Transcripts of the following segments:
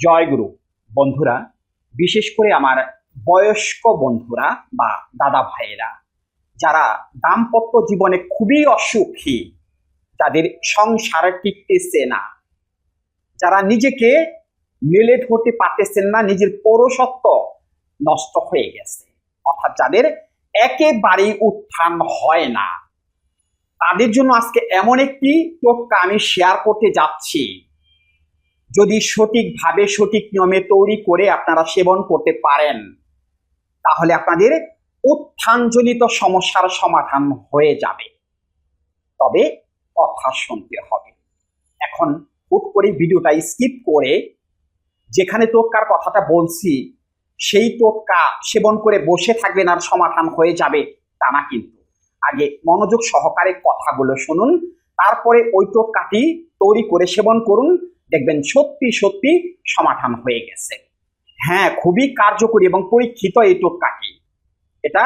জয়গুরু বন্ধুরা, বিশেষ করে আমার বয়স্ক বন্ধুরা বা দাদা ভাইয়েরা যারা দাম্পত্য জীবনে খুবই অসুখী, যাদের সংসার টিকতেছে না, যারা নিজেকে মেলে ধরতে পারতেছেন না, নিজের পৌরসত্ব নষ্ট হয়ে গেছে, অর্থাৎ যাদের একেবারেই উত্থান হয় না, তাদের জন্য আজকে এমন একটি টোটকা আমি শেয়ার করতে যাচ্ছি। যদি সঠিকভাবে সঠিক নিয়মে তৈরি করে আপনারা সেবন করতে পারেন, তাহলে আপনাদের উত্থানজনিত সমস্যার সমাধান হয়ে যাবে। তবে কথা শুনতে হবে। এখন হুট করে ভিডিওটা স্কিপ করে যেখানে টোটকার কথাটা বলছি সেই টোটকা সেবন করে বসে থাকবেন আর সমাধান হয়ে যাবে তা না, কিন্তু আগে মনোযোগ সহকারে কথাগুলো শুনুন, তারপরে ওই টোটকাটি তৈরি করে সেবন করুন, দেখবেন সত্যি সত্যি সমাধান হয়ে গেছে। হ্যাঁ, খুবই কার্যকরী এবং পরীক্ষিত এই টোটকাটি। এটা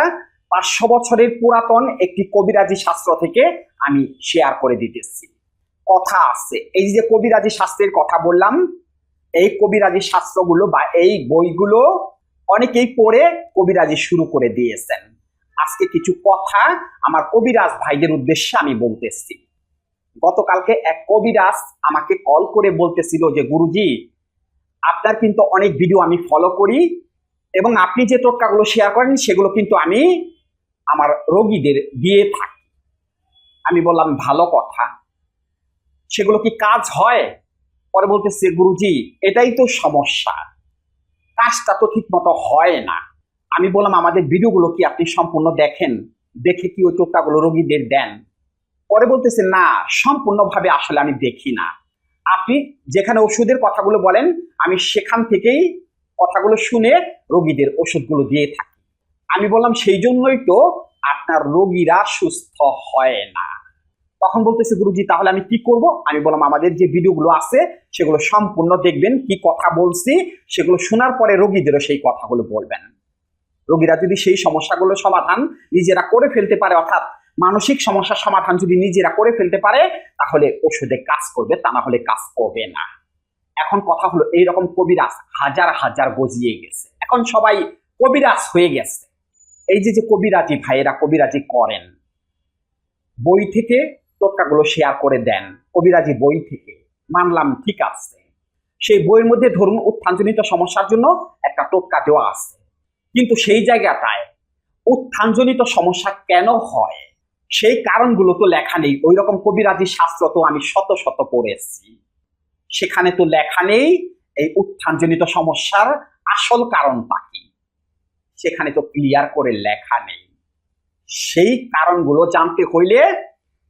500 বছরের পুরাতন একটি কবিরাজি শাস্ত্র থেকে আমি শেয়ার করে দিতেছি। কথা আছে, এই যে কবিরাজি শাস্ত্রের কথা বললাম, এই কবিরাজি শাস্ত্রগুলো বা এই বইগুলো অনেকেই পড়ে কবিরাজি শুরু করে দিয়েছেন। আজকে কিছু কথা আমার কবিরাজ ভাইদের উদ্দেশ্যে আমি বলতেছি। গতকালকে এক কবিরাজ আমাকে কল করে বলতেছিল যে গুরুজি, আপনার কিন্তু অনেক ভিডিও আমি ফলো করি এবং আপনি যে টোটকাগুলো শেয়ার করেন সেগুলো কিন্তু আমি আমার রোগীদের দিয়ে থাকি। আমি বললাম ভালো কথা, সেগুলো কি কাজ হয়? পরে বলতেছে গুরুজি, এটাই তো সমস্যা, কাজটা তো ঠিক মতো হয় না। আমি বললাম আমাদের ভিডিওগুলো কি আপনি সম্পূর্ণ দেখেন, দেখে কি ওই টোটকাগুলো রোগীদের দেন? পরে বলতেছে না, সম্পূর্ণভাবে আসলে আমি দেখি না। আপনি যেখানে ওষুধের কথাগুলো বলেন আমি সেখান থেকেই কথাগুলো শুনে রোগীদের ওষুধগুলো দিয়ে থাকি। আমি বললাম সেই জন্যই তো আপনার রোগীরা সুস্থ হয় না। তখন বলতেছে গুরুজি, তাহলে আমি কি করব? আমি বললাম আমাদের যে ভিডিওগুলো আছে সেগুলো সম্পূর্ণ দেখবেন, কি কথা বলছি সেগুলো শোনার পরে রোগীদেরও সেই কথাগুলো বলবেন। রোগীরা যদি সেই সমস্যাগুলো সমাধান নিজেরা করে ফেলতে পারে, অর্থাৎ মানসিক সমস্যার সমাধান যদি নিজেরা করে ফেলতে পারে, তাহলে ওষুধে কাজ করবে, তা না হলে কাজ করবে না। এখন কথা হলো, এইরকম কবিরাজ হাজার হাজার গজিয়ে গেছে, এখন সবাই কবিরাজ হয়ে গেছে। এই যে কবিরাজি ভাইয়েরা কবিরাজি করেন, বই থেকে টোটকাগুলো শেয়ার করে দেন, কবিরাজি বই থেকে, মানলাম ঠিক আছে। সেই বইয়ের মধ্যে ধরুন উত্থানজনিত সমস্যার জন্য একটা টোটকা দেওয়া আছে, কিন্তু সেই জায়গাটায় উত্থানজনিত সমস্যা কেন হয় সেই কারণগুলো তো লেখা নেই। ওই রকম কবিরাজি শাস্ত্র তো আমি শত শত পড়েছি, সেখানে তো লেখা নেই এই উত্থানজনিত সমস্যার আসল কারণটা কি, সেখানে তো ক্লিয়ার করে লেখা নেই। সেই কারণগুলো জানতে হইলে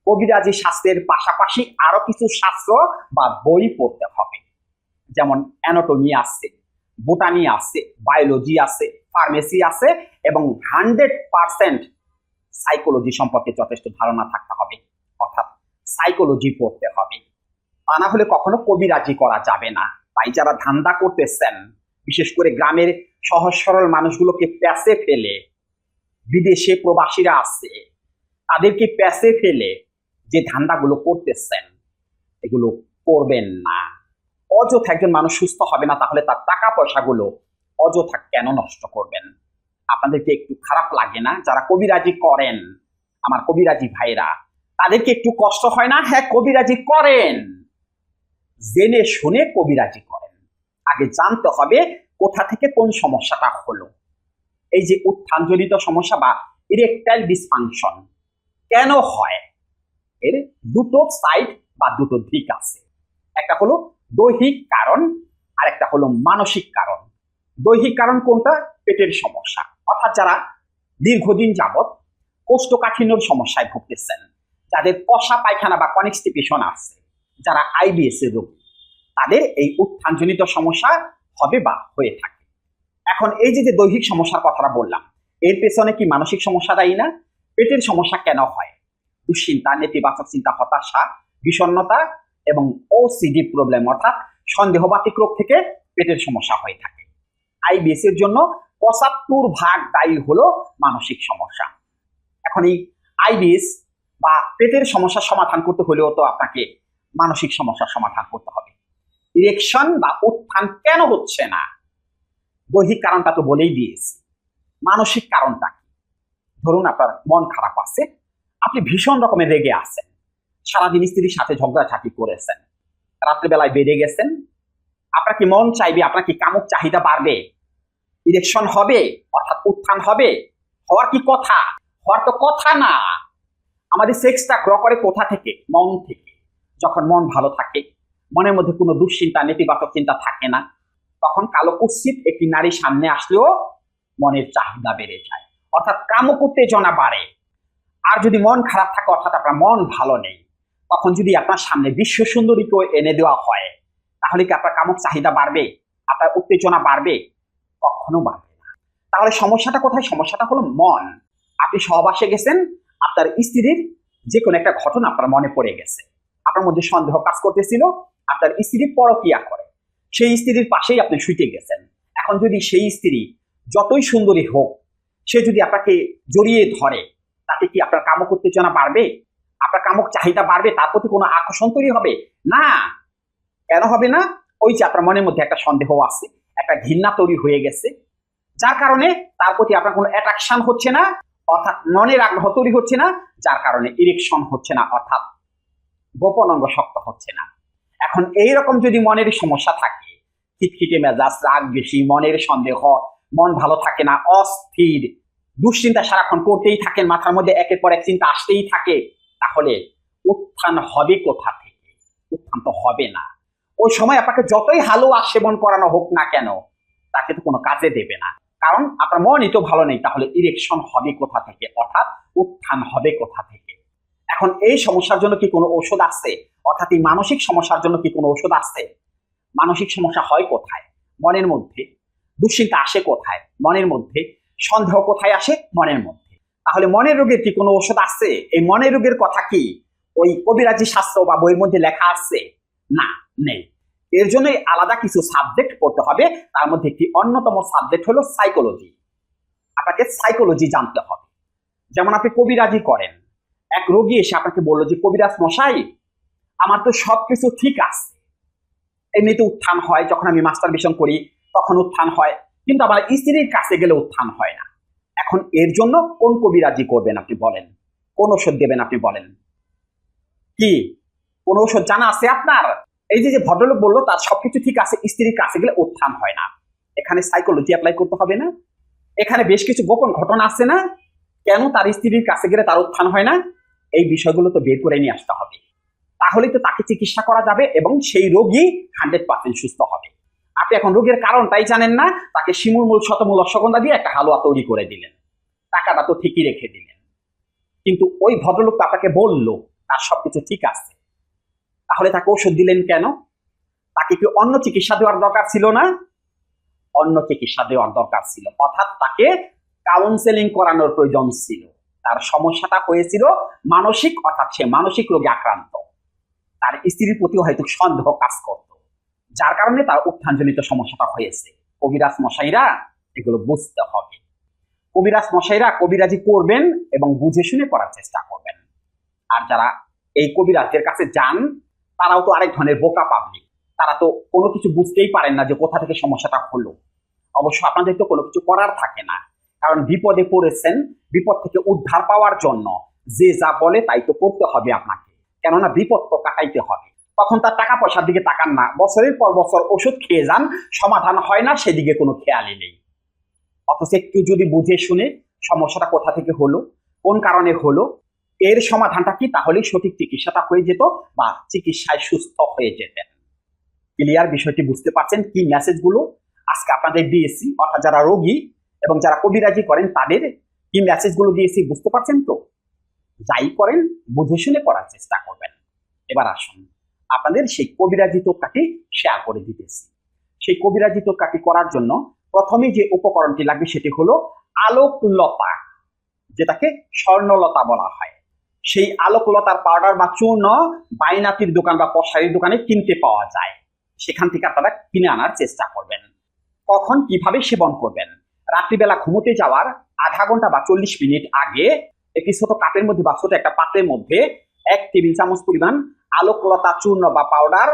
কবিরাজি শাস্ত্রের পাশাপাশি আরো কিছু শাস্ত্র বা বই পড়তে হবে, যেমন অ্যানাটমি আছে, বোটানি আছে, বায়োলজি আছে, ফার্মেসি আছে, এবং 100% সাইকোলজি সম্পর্কে যথেষ্ট ধারণা থাকতে হবে, অর্থাৎ সাইকোলজি পড়তে হবে। তা না হলে কখনো কবিরাজি করা যাবে না। তাই যারা ধান্দা করতেছেন, বিশেষ করে গ্রামের সহজ সরল মানুষগুলোকে প্যাসে ফেলে, বিদেশে প্রবাসীরা আছে তাদেরকে প্যাসে ফেলে যে ধান্দাগুলো করতেছেন, এগুলো করবেন না। অযথা একজন মানুষ সুস্থ হবে না, তাহলে তার টাকা পয়সাগুলো অযথা কেন নষ্ট করবেন? আপনাদেরকে একটু খারাপ লাগে না যারা কবিরাজি করেন? আমার কবিরাজি ভাইরা, তাদেরকে একটু কষ্ট হয় না? হ্যাঁ, কবিরাজি করেন, জেনে শুনে কবিরাজি করেন। আগে জানতে হবে কোথা থেকে কোন সমস্যাটা হলো। এই যে উত্থানজনিত সমস্যা বা ইরেকটাইল ডিসফাংশন কেন হয়, এর দুটো সাইড বা দুটো দিক আছে। একটা হলো দৈহিক কারণ আর একটা হলো মানসিক কারণ। দৈহিক কারণ কোনটা? পেটের সমস্যা, অর্থাৎ যারা দীর্ঘদিন যাবৎ কোষ্ঠকাঠিন্যর সমস্যায় ভুগতেছেন, যাদের কষা পায়খানা বা কনস্টিপেশন আছে, যারা আইবিএস এর রোগী, তাদের এই উত্থানজনিত সমস্যা হবে বা হয়ে থাকে। এখন এই যে দৈহিক সমস্যার কথাটা বললাম, এর পেছনে কি মানসিক সমস্যা দায়ী না? পেটের সমস্যা কেন হয়? দুশ্চিন্তা, নেতিবাচক চিন্তা, হতাশা, বিষণ্ণতা এবং ওসিডি প্রবলেম, অর্থাৎ সন্দেহবাতিক রোগ থেকে পেটের সমস্যা হয়ে থাকে। আইবিএস এর জন্য 75% দায়ী হলো মানসিক সমস্যা। এখন এই আইবিএস বা পেটের সমস্যার সমাধান করতে হলেও তো আপনাকে মানসিক সমস্যার সমাধান করতে হবে। ইরেকশন বা উত্থান কেন হচ্ছে না? দৈহিক কারণটা তো বলেই দিয়েছি। মানসিক কারণটা কি? ধরুন আপনার মন খারাপ আছে, আপনি ভীষণ রকমের রেগে আছেন, সারাদিন স্ত্রীর সাথে ঝগড়াঝাটি করেছেন, রাত্রেবেলায় বেড়ে গেছেন, আপনার কি মন চাইবে, আপনার কি কামুক চাহিদা বাড়বে, ইরেকশন হবে, অর্থাৎ উত্থান হবে? হওয়ার কি কথা? হওয়ার তো কথা না। আমাদের সেক্সটা গ্রহ করে কোথা থেকে? মন থেকে। যখন মন ভালো থাকে, মনের মধ্যে কোনো দুশ্চিন্তা, নেতিবাচক চিন্তা থাকে না, তখন কালো কুৎসিত একটি নারী সামনে আসলেও মনের চাহিদা বেড়ে যায়, অর্থাৎ কামুক উত্তেজনা বাড়ে। আর যদি মন খারাপ থাকে, অর্থাৎ আপনার মন ভালো নেই, তখন যদি আপনার সামনে বিশ্ব সুন্দরীকেও এনে দেওয়া হয়, তাহলে কি আপনার কামুক চাহিদা বাড়বে? আপনার উত্তেজনা বাড়বে? কখনো বাড়বে না। তাহলে সমস্যাটা কোথায়? সমস্যাটা হলো মন। আপনি সহবাসে গেছেন, আপনার স্ত্রীর যে কোনো একটা ঘটনা আপনার মনে পড়ে গেছে, আপনার মধ্যে সন্দেহ কাজ করতেছিল, আপনার স্ত্রী পরকীয়া করে, সেই স্ত্রীর পাশেই আপনি শুইতে গেছেন। এখন যদি সেই স্ত্রী যতই সুন্দরী হোক, সে যদি আপনাকে জড়িয়ে ধরে, তাতে কি আপনার কামক উত্তেজনা বাড়বে? আপনার কামক চাহিদা বাড়বে? তার প্রতি কোনো আকর্ষণ তৈরি হবে না। কেন হবে না? ওই যে আপনার মনের মধ্যে একটা সন্দেহ আছে, একটা ঘৃণা তৈরি হয়ে গেছে, যার কারণে তার প্রতি আপনার কোনো অ্যাট্রাকশন হচ্ছে না, অর্থাৎ মনের আগ্রহ তৈরি হচ্ছে না, যার কারণে ইরেকশন হচ্ছে না, অর্থাৎ গোপন অঙ্গ শক্ত হচ্ছে না। এখন এইরকম যদি মনের সমস্যা থাকে, খিটখিটে মেজাজ, রাগ বেশি, মনের সন্দেহ, মন ভালো থাকে না, অস্থির, দুশ্চিন্তা সারাক্ষণ করতেই থাকেন, মাথার মধ্যে একের পর এক চিন্তা আসতেই থাকে, তাহলে উত্থান হবে কোথা থেকে? উত্থান তো হবে না। ওই সময় আপনাকে যতই হালুয়া সেবন করানো হোক না কেন, তাকে তো কোনো কাজে দেবে না, কারণ আপনার মনই তো ভালো নেই। তাহলে ইরেকশন হবে কোথা থেকে, অর্থাৎ উত্থান হবে কোথা থেকে? এখন এই সমস্যার জন্য কি কোনো ঔষধ আছে? অর্থাৎ এই মানসিক সমস্যার জন্য কি কোনো ঔষধ আছে? মানসিক সমস্যা হয় কোথায়? মনের মধ্যে। দুশ্চিন্তা আসে কোথায়? মনের মধ্যে। সন্দেহ কোথায় আসে? মনের মধ্যে। তাহলে মনের রোগের কি কোনো ঔষধ আছে? এই মনের রোগের কথা কি ওই কবিরাজি শাস্ত্র বা বইয়ের মধ্যে লেখা আছে? না, নেই। এর জন্যই আলাদা কিছু সাবজেক্ট পড়তে হবে। তার মধ্যে একটি অন্যতম সাবজেক্ট হলো সাইকোলজি। আপনাকে সাইকোলজি জানতে হবে। যেমন আপনি কবিরাজি করেন, এক রোগী এসে আপনাকে বললো যে কবিরাজ মশাই, আমার তো সবকিছু ঠিক আছে, এমনিতে উত্থান হয়, যখন আমি মাস্টারবেশন করি তখন উত্থান হয়, কিন্তু আমার স্ত্রীর কাছে গেলে উত্থান হয় না। এখন এর জন্য কোন কবিরাজি করবেন আপনি বলেন? কোন ওষুধ দেবেন আপনি বলেন? কি কোন ওষুধ জানা আছে আপনার? এই যে ভদ্রলোক বললো তার সবকিছু ঠিক আছে, স্ত্রীর কাছে গেলে উত্থান হয় না, এখানে সাইকোলজি অ্যাপ্লাই করতে হবে না? এখানে বেশ কিছু গোপন ঘটনা আছে না? কেন তার স্ত্রীর কাছে গেলে তার উত্থান হয় না? এই বিষয়গুলো তো বের করে নিয়ে আসতে হবে, তাহলে তো তাকে চিকিৎসা করা যাবে এবং সেই রোগী 100% সুস্থ হবে। আপনি এখন রোগের কারণটাই জানেন না, তাকে শিমুল মূল শতমূল অশ্বগন্ধা দিয়ে একটা হালুয়া তৈরি করে দিলেন, টাকাটা তো ঠিকই রেখে দিলেন, কিন্তু ওই ভদ্রলোক তো আপনাকে বললো তার সবকিছু ঠিক আছে, তাহলে তাকে ওষুধ দিলেন কেন? তাকে কি অন্য চিকিৎসা দেওয়ার দরকার ছিল না? অন্য চিকিৎসা দেওয়ার দরকার ছিল, অর্থাৎ তাকে কাউন্সেলিং করানোর প্রয়োজন ছিল। তার সমস্যাটা হয়েছিল মানসিক, অর্থাৎ সে মানসিক রোগে আক্রান্ত, তার স্ত্রীর প্রতি হয়তো সন্দেহ কাজ করত, যার কারণে তার উত্থানজনিত সমস্যাটা হয়েছে। কবিরাজ মশাইরা এগুলো বুঝতে হবে। কবিরাজ মশাইরা কবিরাজি করবেন এবং বুঝে শুনে করার চেষ্টা করবেন। আর যারা এই কবিরাজদের কাছে যান, তারাও তো আরেক ধরনের বোকা পাবলিক, তারা তো কোনো কিছু বুঝতেই পারেন না যে কোথা থেকে সমস্যাটা হলো। অবশ্য আপনাদের তো কোনো কিছু করার থাকে না, কারণ বিপদে পড়েছেন, বিপদ থেকে উদ্ধার পাওয়ার জন্য যে যা বলে তাই তো করতে হবে আপনাকে, কেননা বিপদ তো কাটাইতে হবে। তখন তার টাকা পয়সার দিকে তাকান না, বছরের পর বছর ওষুধ খেয়ে যান, সমাধান হয় না, সেদিকে কোনো খেয়ালই নেই। অথচ একটু যদি বুঝে শুনে সমস্যাটা কোথা থেকে হলো, কোন কারণে হলো, এর সমাধানটা কি, তাহলেই সঠিক চিকিৎসাটা হয়ে যেত বা চিকিৎসায় সুস্থ হয়ে যেতেন। ক্লিয়ার? বিষয়টি বুঝতে পারছেন কি মেসেজগুলো আজকে আপনাদের দিয়েছি, অর্থাৎ যারা রোগী এবং যারা কবিরাজি করেন তাদের কি মেসেজগুলো দিয়েছি বুঝতে পারছেন তো? যাই করেন বুঝে শুনে করার চেষ্টা করবেন। এবার আসুন আপনাদের সেই কবিরাজি টোটকাটি শেয়ার করে দিতেছি। সেই কবিরাজি টোটকাটি করার জন্য প্রথমে যে উপকরণটি লাগবে সেটি হলো আলোকলতা, যেটাকে স্বর্ণলতা বলা হয়। সেই আলোকলতার পাউডার বা চূর্ণ বাইনাতির দোকান বা পশারির দোকানে কিনতে পাওয়া যায়, সেখান থেকে আপনারা কিনে আনার চেষ্টা করবেন। কখন কিভাবে সেবন করবেন? রাত্রিবেলা ঘুমোতে যাওয়ার আধা ঘন্টা বা 40 মিনিট আগে একটি ছোট কাপের মধ্যে বা ছোট একটা পাত্রের মধ্যে 1 টেবিল চামচ পরিমাণ আলোকলতা চূর্ণ বা পাউডার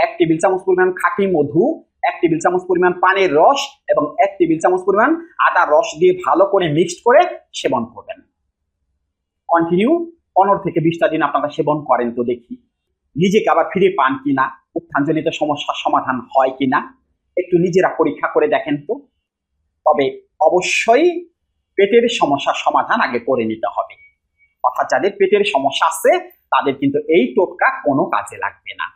1 টেবিল চামচ পরিমাণ খাঁটি মধু, 1 টেবিল চামচ পরিমাণ পানির রস এবং 1 টেবিল চামচ পরিমাণ আদার রস দিয়ে ভালো করে মিক্সড করে সেবন করবেন। কন্টিনিউ 15 থেকে 20টা দিন আপনারা সেবন করেন তো দেখি নিজেকে আবার ফিরে পান কিনা, উত্থানজনিত সমস্যার সমাধান হয় কিনা একটু নিজেরা পরীক্ষা করে দেখেন তো। তবে অবশ্যই পেটের সমস্যার সমাধান আগে করে নিতে হবে। অর্থাৎ যাদের পেটের সমস্যা আছে তাদের কিন্তু এই টোটকা কোনো কাজে লাগবে না।